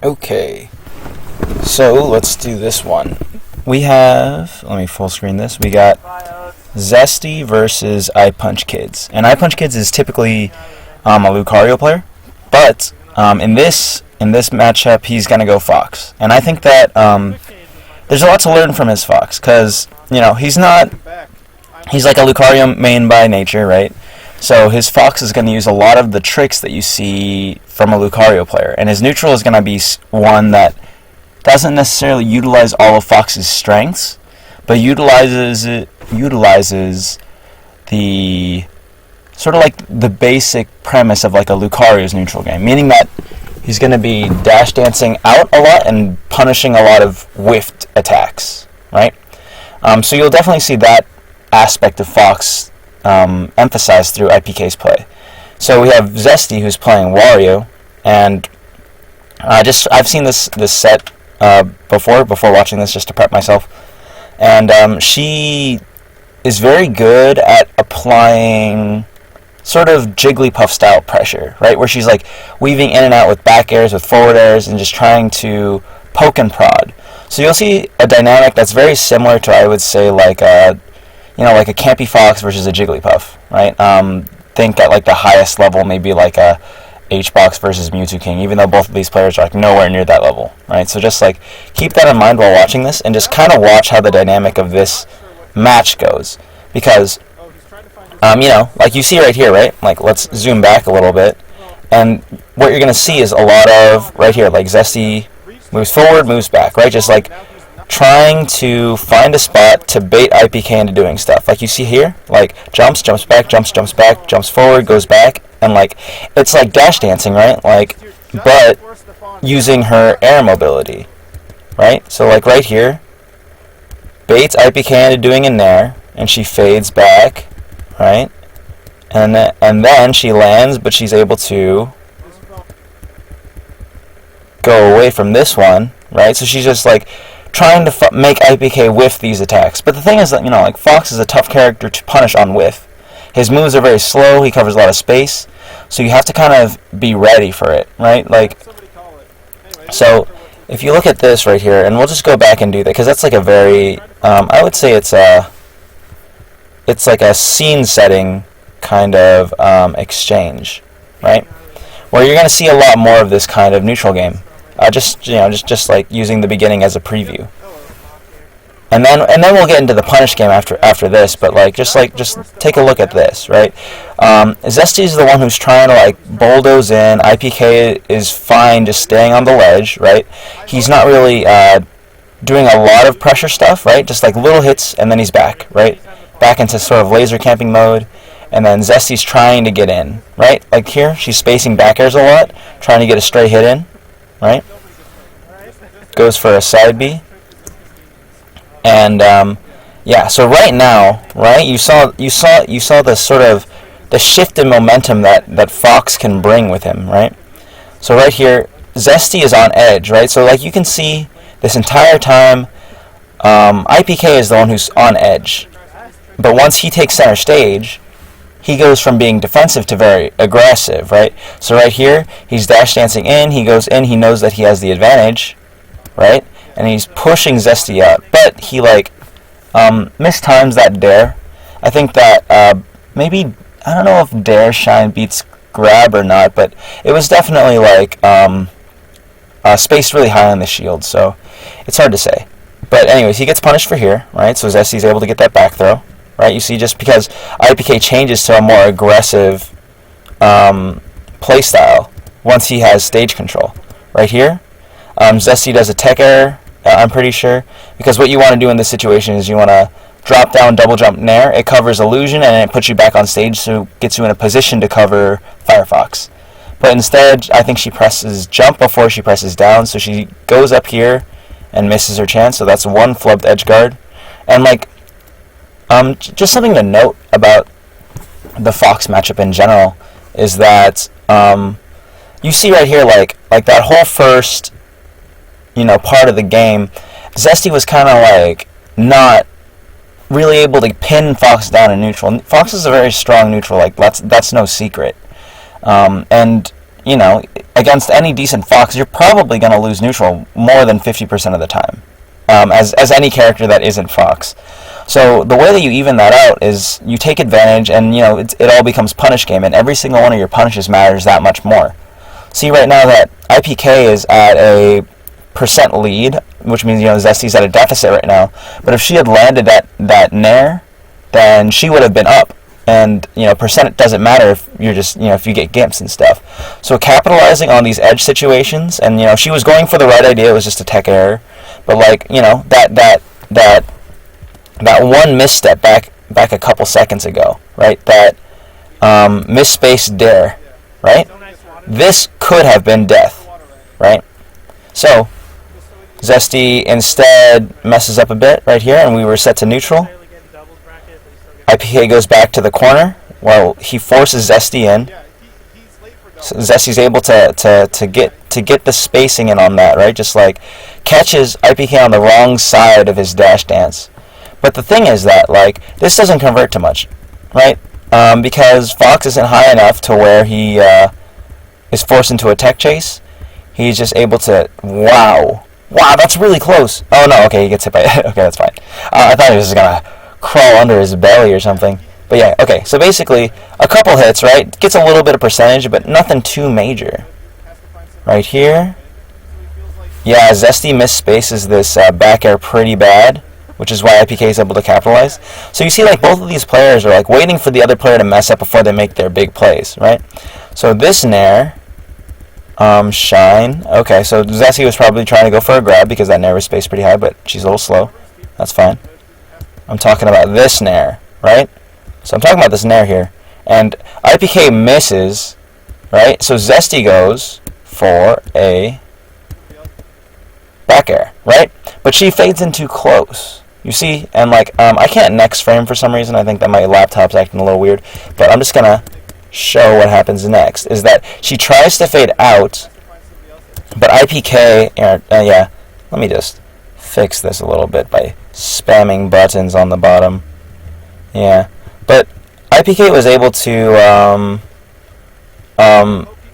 Okay, so let's do this one. We have, let me full screen this, we got Zesty versus iPunchKidsz. And iPunchKidsz is typically a Lucario player, but in this matchup, he's going to go Fox. And I think that there's a lot to learn from his Fox, because, he's like a Lucario main by nature, right? So his Fox is going to use a lot of the tricks that you see from a Lucario player. And his neutral is going to be one that doesn't necessarily utilize all of Fox's strengths, but utilizes the sort of like the basic premise of like a Lucario's neutral game, meaning that he's going to be dash dancing out a lot and punishing a lot of whiffed attacks, right? So you'll definitely see that aspect of Fox emphasized through IPK's play. So we have Zesty, who's playing Wario, and I've seen this set before watching this, just to prep myself, and she is very good at applying sort of Jigglypuff style pressure, right, where she's like weaving in and out with back airs, with forward airs, and just trying to poke and prod. So you'll see a dynamic that's very similar to, I would say, like a Campy Fox versus a Jigglypuff, right? Think at like the highest level, maybe like a H-Box versus Mewtwo King, even though both of these players are like nowhere near that level, right? So just like keep that in mind while watching this, and just kind of watch how the dynamic of this match goes, because like you see right here, right? Like, let's zoom back a little bit, and what you're gonna see is a lot of right here, like Zesty moves forward, moves back, right? Just like trying to find a spot to bait IPK into doing stuff. Like you see here, like jumps back, jumps forward, goes back, and like it's like dash dancing, right? Like, but using her air mobility, right? So like right here, baits IPK into doing a nair, and she fades back, right? And then she lands, but she's able to go away from this one, right? So she's just like trying to make IPK whiff these attacks. But the thing is that, like Fox is a tough character to punish on whiff. His moves are very slow, he covers a lot of space, so you have to kind of be ready for it, right? Like, so if you look at this right here, and we'll just go back and do that, because that's like a very, I would say it's like a scene setting kind of exchange, right? Where you're going to see a lot more of this kind of neutral game. Just like using the beginning as a preview, and then we'll get into the punish game after this. But just take a look at this, right? Zesty is the one who's trying to like bulldoze in. IPK is fine just staying on the ledge, right? He's not really doing a lot of pressure stuff, right? Just like little hits, and then he's back, right? Back into sort of laser camping mode, and then Zesty's trying to get in, right? Like here, she's spacing back airs a lot, trying to get a stray hit in. Right, goes for a side B, and so right now, right, you saw the sort of the shift in momentum that Fox can bring with him, right? So right here, Zesty is on edge, right? So like you can see this entire time, IPK is the one who's on edge, but once he takes center stage, he goes from being defensive to very aggressive, right? So right here, he's dash dancing in, he goes in, he knows that he has the advantage, right? And he's pushing Zesty up, but he mistimes that dare. I think that maybe, I don't know if dare shine beats grab or not, but it was definitely like spaced really high on the shield, so it's hard to say. But anyways, he gets punished for here, right? So Zesty's able to get that back throw. Right, you see, just because IPK changes to a more aggressive play style once he has stage control. Right here, Zesty does a tech error, I'm pretty sure, because what you want to do in this situation is you want to drop down, double jump nair. It covers illusion, and it puts you back on stage, so it gets you in a position to cover Firefox. But instead, I think she presses jump before she presses down, so she goes up here and misses her chance, so that's one flubbed edge guard. And like, just something to note about the Fox matchup in general is that you see right here, like that whole first, part of the game, Zesty was kind of like not really able to pin Fox down in neutral. Fox is a very strong neutral, like that's no secret. And you know, against any decent Fox, you're probably going to lose neutral more than 50% of the time, as any character that isn't Fox. So the way that you even that out is you take advantage, and, you know, it all becomes punish game, and every single one of your punishes matters that much more. See, right now that IPK is at a percent lead, which means, you know, Zesty's at a deficit right now. But if she had landed that nair, then she would have been up. And, you know, percent doesn't matter if you're just, you know, if you get gimps and stuff. So capitalizing on these edge situations, and, you know, she was going for the right idea, it was just a tech error. But, like, you know, that one misstep back a couple seconds ago, right? That misspaced dare, right? This could have been death, right? So Zesty instead messes up a bit right here, and we were set to neutral. IPK goes back to the corner. Well, he forces Zesty in. So Zesty's able to get the spacing in on that, right? Just like catches IPK on the wrong side of his dash dance. But the thing is that, like, this doesn't convert to much, right? Because Fox isn't high enough to where he is forced into a tech chase. He's just able to, wow, that's really close. Oh no, okay, he gets hit by it. Okay, that's fine. I thought he was just gonna crawl under his belly or something. But yeah, okay, so basically, a couple hits, right? Gets a little bit of percentage, but nothing too major. Right here. Yeah, Zesty misspaces this back air pretty bad, which is why IPK is able to capitalize. So you see, like, both of these players are, like, waiting for the other player to mess up before they make their big plays, right? So this nair, shine. Okay, so Zesty was probably trying to go for a grab because that nair was spaced pretty high, but she's a little slow. That's fine. I'm talking about this nair, right? So I'm talking about this nair here. And IPK misses, right? So Zesty goes for a back air, right? But she fades in too close. You see? And, like, I can't next frame for some reason. I think that my laptop's acting a little weird. But I'm just going to show what happens next. Is that she tries to fade out, but IPK... yeah, let me just fix this a little bit by spamming buttons on the bottom. Yeah. But IPK was able to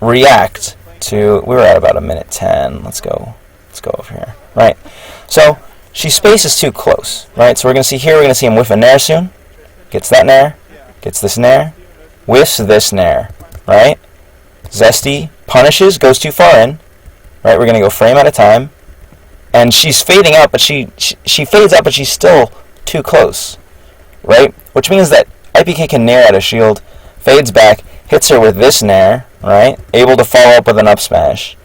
react to... We were at about a minute 10. Let's go over here. Right. So she spaces too close. Right. So we're going to see here, we're going to see him whiff a nair soon. Gets that nair. Gets this nair. Whiffs this nair. Right. Zesty punishes, goes too far in. Right. We're going to go frame at a time. And she's fading out, but she fades out, but she's still too close. Right. Which means that IPK can nair out a shield. Fades back. Hits her with this nair. Right. Able to follow up with an up smash.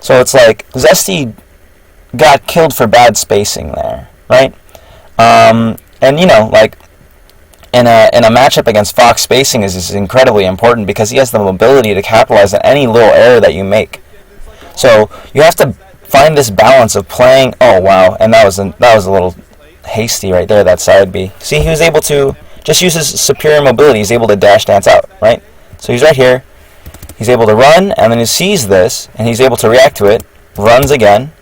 So it's like Zesty got killed for bad spacing there, right? And, you know, like, in a matchup against Fox, spacing is incredibly important because he has the mobility to capitalize on any little error that you make. So you have to find this balance of playing. Oh wow, and that was a little hasty right there. That side B. See, he was able to just use his superior mobility. He's able to dash dance out, right? So he's right here. He's able to run, and then he sees this, and he's able to react to it. Runs again.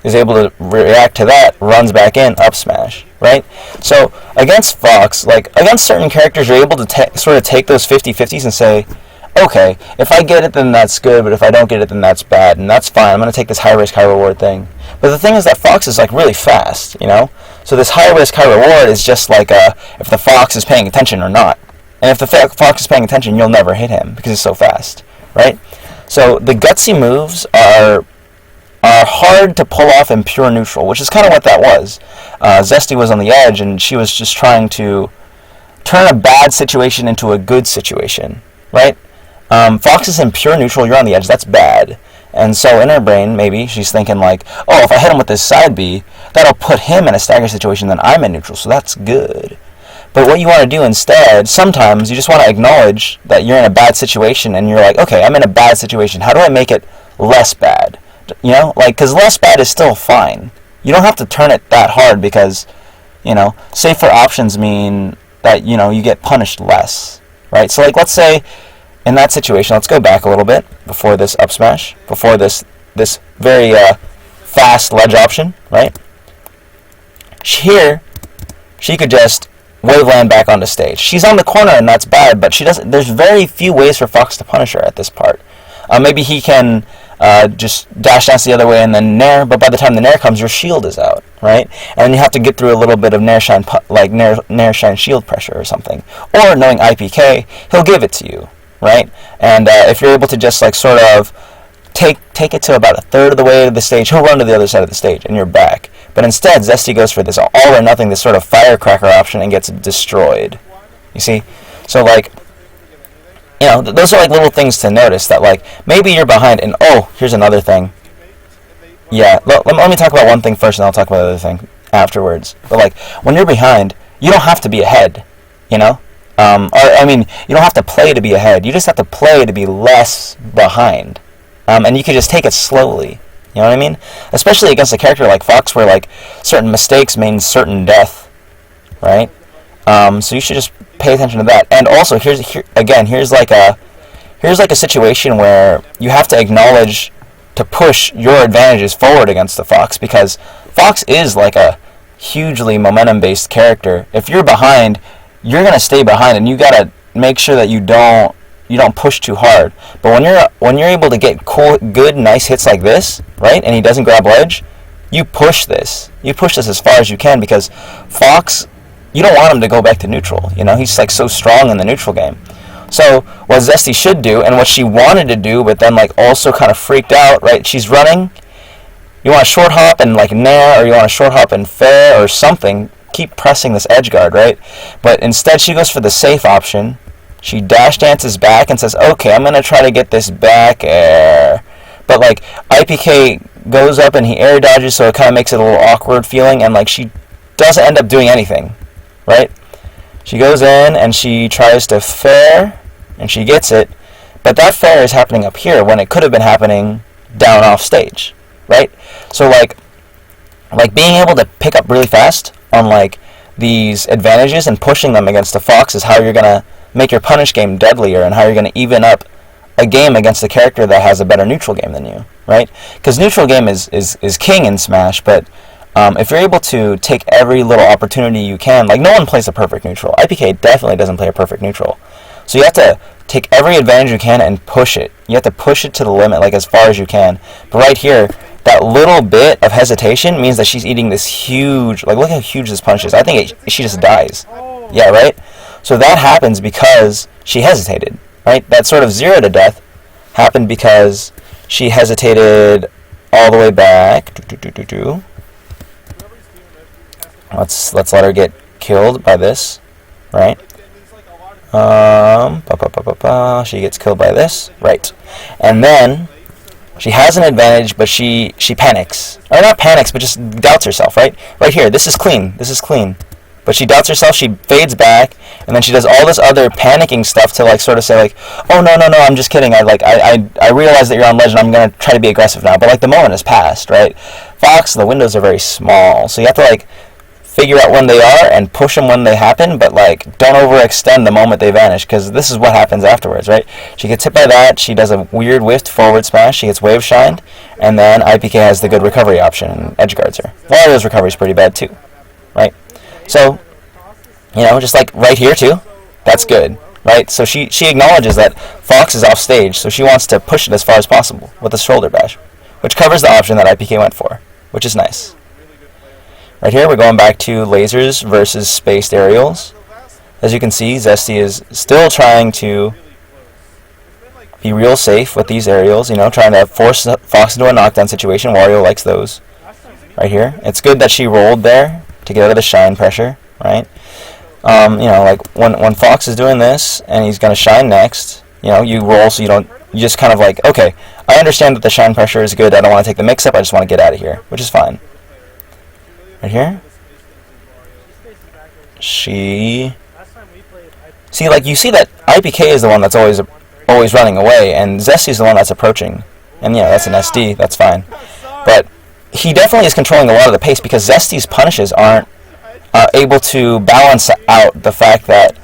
Is able to react to that, runs back in, up smash, right? So against Fox, like, against certain characters, you're able to sort of take those 50-50s and say, okay, if I get it, then that's good, but if I don't get it, then that's bad, and that's fine. I'm going to take this high-risk, high-reward thing. But the thing is that Fox is, like, really fast, you know? So this high-risk, high-reward is just like if the Fox is paying attention or not. And if the Fox is paying attention, you'll never hit him because he's so fast, right? So the gutsy moves are hard to pull off in pure neutral, which is kind of what that was. Zesty was on the edge, and she was just trying to turn a bad situation into a good situation, right? Fox is in pure neutral, you're on the edge, that's bad. And so in her brain, maybe, she's thinking like, oh, if I hit him with this side B, that'll put him in a stagger situation, then I'm in neutral, so that's good. But what you want to do instead, sometimes you just want to acknowledge that you're in a bad situation, and you're like, okay, I'm in a bad situation, how do I make it less bad? You know, like, because less bad is still fine. You don't have to turn it that hard because, you know, safer options mean that, you know, you get punished less, right? So, like, let's say in that situation, let's go back a little bit before this up smash, before this very fast ledge option, right? Here, she could just wave land back onto stage. She's on the corner, and that's bad, but she doesn't. There's very few ways for Fox to punish her at this part. Maybe he can just dash dance the other way and then nair, but by the time the nair comes, your shield is out, right? And then you have to get through a little bit of nair shine shield pressure or something. Or knowing IPK, he'll give it to you, right? And if you're able to just like sort of take it to about a third of the way to the stage, he'll run to the other side of the stage and you're back. But instead, Zesty goes for this all or nothing, this sort of firecracker option, and gets destroyed. You see? So like, you know, those are like little things to notice, that like maybe you're behind, and oh, here's another thing. Yeah, let me talk about one thing first, and I'll talk about the other thing afterwards. But like, when you're behind, you don't have to be ahead, you know? Or I mean, you don't have to play to be ahead. You just have to play to be less behind, and you can just take it slowly. You know what I mean? Especially against a character like Fox, where like certain mistakes mean certain death, right? So you should just pay attention to that. And also, here's like a situation where you have to acknowledge to push your advantages forward against the Fox, because Fox is like a hugely momentum-based character. If you're behind, you're gonna stay behind, and you gotta make sure that you don't push too hard. But when you're able to get good, nice hits like this, right, and he doesn't grab ledge, you push this. You push this as far as you can, because Fox, you don't want him to go back to neutral. You know, he's like so strong in the neutral game. So what Zesty should do, and what she wanted to do, but then like also kind of freaked out, right? She's running. You want to short hop and like nair, or you want to short hop and fair or something. Keep pressing this edge guard, right? But instead she goes for the safe option. She dash dances back and says, okay, I'm going to try to get this back air. But like IPK goes up and he air dodges, so it kind of makes it a little awkward feeling, and like she doesn't end up doing anything, right? She goes in and she tries to fair, and she gets it, but that fair is happening up here when it could have been happening down off stage, right? So like being able to pick up really fast on like these advantages and pushing them against the Fox is how you're going to make your punish game deadlier, and how you're going to even up a game against a character that has a better neutral game than you, right? Because neutral game is king in Smash, but if you're able to take every little opportunity you can, like no one plays a perfect neutral. IPK definitely doesn't play a perfect neutral. So you have to take every advantage you can and push it. You have to push it to the limit, like as far as you can. But right here, that little bit of hesitation means that she's eating this huge, like look how huge this punch is. I think she just dies. Yeah, right? So that happens because she hesitated, right? That sort of 0 to death happened because she hesitated all the way back. Let's let her get killed by this, right? She gets killed by this, right? And then she has an advantage, but she panics, or not panics, but just doubts herself, right? Right here, this is clean. But she doubts herself, she fades back, and then she does all this other panicking stuff to like sort of say like, oh no, I'm just kidding. I realize that you're on ledge and I'm gonna try to be aggressive now. But like the moment has passed, right? Fox, the windows are very small, so you have to like figure out when they are and push them when they happen, but like don't overextend the moment they vanish, because this is what happens afterwards, right? She gets hit by that, she does a weird whiffed forward smash, she gets wave shined, and then IPK has the good recovery option and edge guards her. Wario's recovery is pretty bad too, right? So, you know, just like right here too, that's good, right? So she acknowledges that Fox is off stage, so she wants to push it as far as possible with a shoulder bash, which covers the option that IPK went for, which is nice. Right here, we're going back to lasers versus spaced aerials. As you can see, Zesty is still trying to be real safe with these aerials, you know, trying to force Fox into a knockdown situation. Wario likes those. Right here. It's good that she rolled there to get out of the shine pressure, right? You know, like when Fox is doing this and he's going to shine next, you know, you roll so you just kind of like, okay, I understand that the shine pressure is good. I don't want to take the mix-up. I just want to get out of here, which is fine. Right here. See, like you see that IPK is the one that's always running away, and Zesty is the one that's approaching. And yeah, that's an SD. That's fine. But he definitely is controlling a lot of the pace, because Zesty's punishes aren't able to balance out the fact that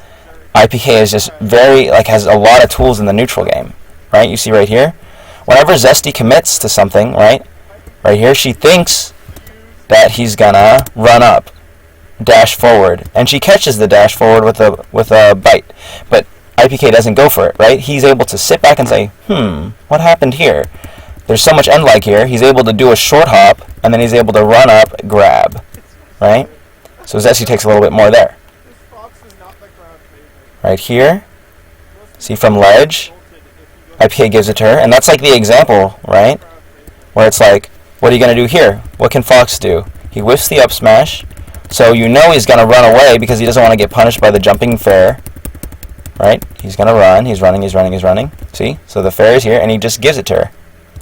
IPK is just has a lot of tools in the neutral game, right? You see right here, whenever Zesty commits to something, right here, she thinks that he's gonna run up, dash forward, and she catches the dash forward with a bite. But IPK doesn't go for it, right? He's able to sit back and say, what happened here? There's so much end lag here. He's able to do a short hop, and then he's able to run up, grab, right? So Zesty takes a little bit more there. Right here, see from ledge, IPK gives it to her, and that's like the example, right? Where it's like, what are you going to do here? What can Fox do? He whiffs the up smash, so you know he's going to run away because he doesn't want to get punished by the jumping fair, right? He's going to run, he's running. See? So the fair is here, and he just gives it to her.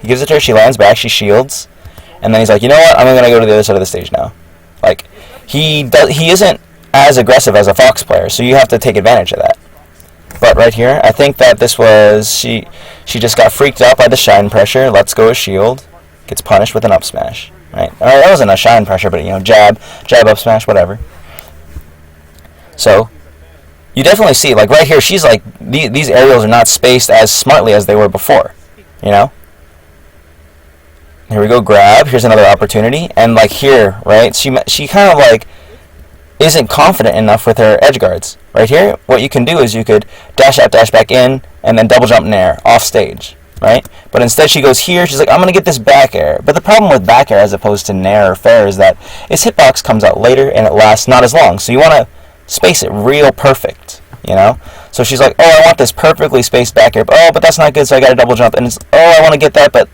He gives it to her, she lands back, she shields, and then he's like, you know what? I'm going to go to the other side of the stage now. Like, he isn't as aggressive as a Fox player, so you have to take advantage of that. But right here, I think that this was, she just got freaked out by the shine pressure, lets go of shield, gets punished with an up smash, right? Or that wasn't a shine pressure, but, you know, jab up smash, whatever. So, you definitely see, like, right here, she's like, these aerials are not spaced as smartly as they were before, you know? Here we go, grab, here's another opportunity, and, like, here, right, she kind of, like, isn't confident enough with her edge guards. Right here, what you can do is you could dash out, dash back in, and then double jump nair off stage, right? But instead she goes here, she's like, I'm going to get this back air. But the problem with back air as opposed to nair or fair is that its hitbox comes out later and it lasts not as long. So you want to space it real perfect, you know? So she's like, oh, I want this perfectly spaced back air. But that's not good, so I got to double jump. And it's, oh, I want to get that, but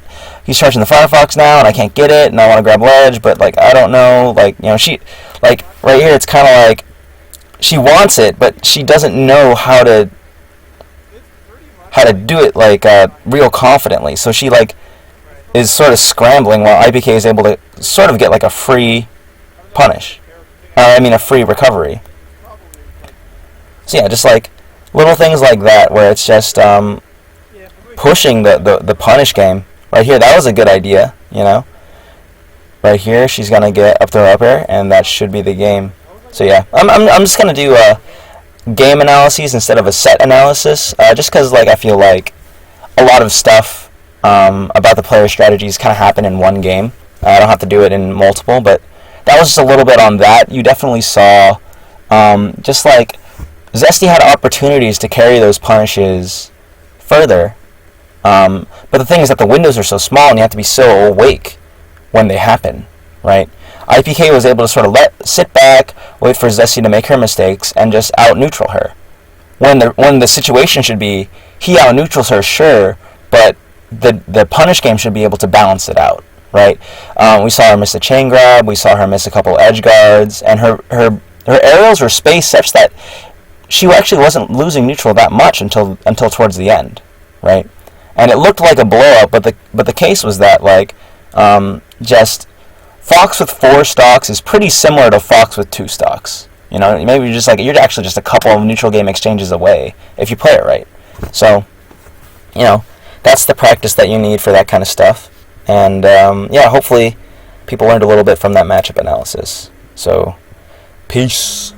he's charging the Firefox now, and I can't get it, and I want to grab ledge, but, like, I don't know. Like, you know, she, like, right here, it's kind of like, she wants it, but she doesn't know how to do it, like, real confidently. So she, like, is sort of scrambling while IPK is able to sort of get, like, a free punish. A free recovery. So, yeah, just, like, little things like that where it's just pushing the punish game. Right here, that was a good idea, you know. Right here, she's going to get up throw up air, and that should be the game. So yeah, I'm just going to do game analyses instead of a set analysis, just because, like, I feel like a lot of stuff about the player strategies kind of happen in one game. I don't have to do it in multiple, but that was just a little bit on that. You definitely saw just, like, Zesty had opportunities to carry those punishes further, but the thing is that the windows are so small and you have to be so awake when they happen, right? IPK was able to sort of sit back, wait for Zesty to make her mistakes, and just out-neutral her. When the situation should be, he out-neutrals her, sure, but the punish game should be able to balance it out, right? We saw her miss a chain grab, we saw her miss a couple edge guards, and her aerials were spaced such that she actually wasn't losing neutral that much until towards the end, right? And it looked like a blowout, but the case was that, like, just Fox with 4 stocks is pretty similar to Fox with 2 stocks. You know, maybe you're actually just a couple of neutral game exchanges away if you play it right. So, you know, that's the practice that you need for that kind of stuff. And yeah, hopefully people learned a little bit from that matchup analysis. So, peace.